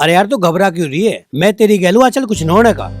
अरे यार तू घबरा क्यों रही है? मैं तेरी गैलू चल कुछ न होने का।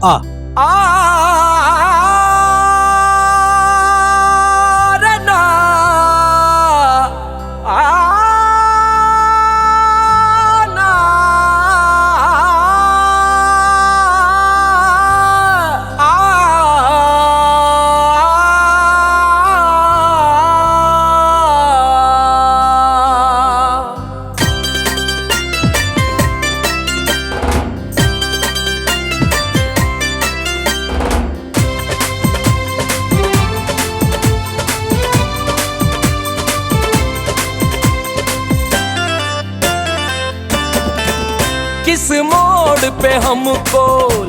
किस मोड़ पे हमको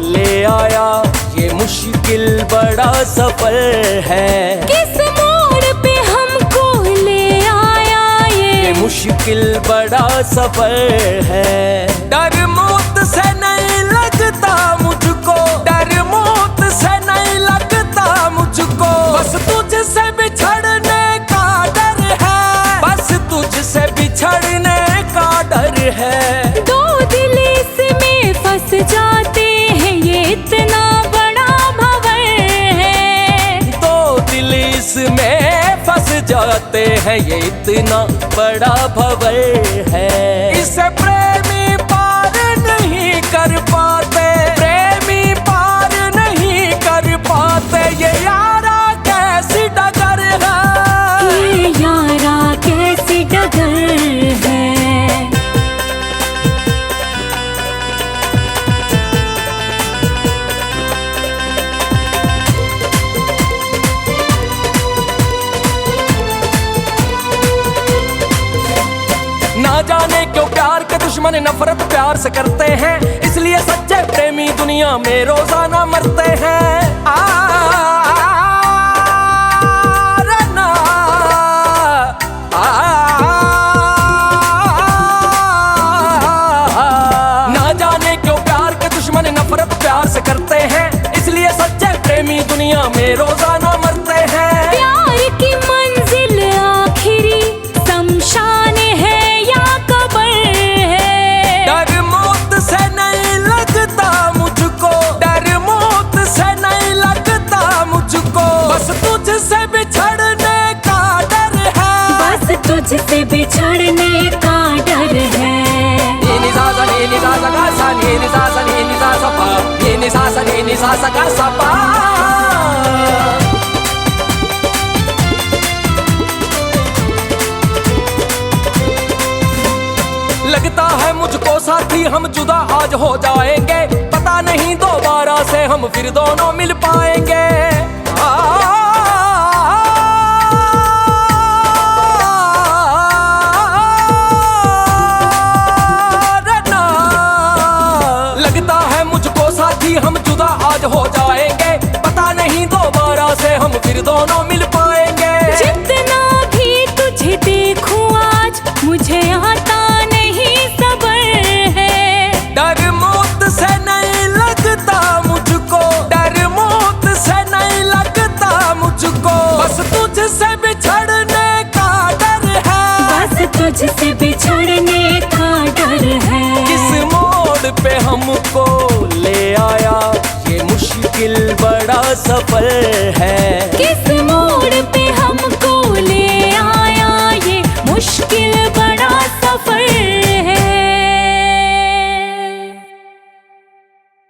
ले आया ये मुश्किल बड़ा सफर है। किस मोड़ पे हमको ले आया ये मुश्किल बड़ा सफर है। डर मौत से नहीं लगता मुझको, डर मौत से नहीं लगता मुझको, बस तुझसे बिछड़ने का डर है, बस तुझसे बिछड़ने का डर है। दो दिल इसमें फंस जाते हैं ये इतना बड़ा भंवर है। दो दिल इसमें फंस जाते हैं ये इतना बड़ा भंवर है। इसे प्रेमी पार नहीं कर पाते, प्रेमी पार नहीं कर पाते। ये यारा कैसी डगर है, ये यारा कैसी डगर है। ना जाने क्यों प्यार के दुश्मन नफरत प्यार से करते हैं, इसलिए सच्चे प्रेमी दुनिया में रोजाना मरते हैं। ना जाने क्यों प्यार के दुश्मन नफरत प्यार से करते हैं, इसलिए सच्चे प्रेमी दुनिया में रोजाना मरते हैं। प्यार की मंजिल आखिरी शमशान है या कब्र है। डर मौत से नहीं लगता मुझको, डर मौत से नहीं लगता मुझको, बस तुझसे बिछड़ने का डर है, बस तुझसे बिछड़ने का डर है। लगता है मुझको साथी हम जुदा आज हो जाएंगे, पता नहीं दोबारा से हम फिर दोनों मिल पाएंगे। लगता है मुझको साथी हम जुदा आज हो जाएंगे, पता नहीं दोबारा से हम फिर दोनों मिल पाएंगे। जितना भी तुझे देखूं आज मुझे आता नहीं सब्र है। डर मौत से नहीं लगता मुझको, डर मौत से नहीं लगता मुझको, बस तुझसे बिछड़ने का डर है, बस तुझसे बिछड़ने का डर है। किस मोड़ पे हमको ले आया ये मुश्किल बड़ा सफर है।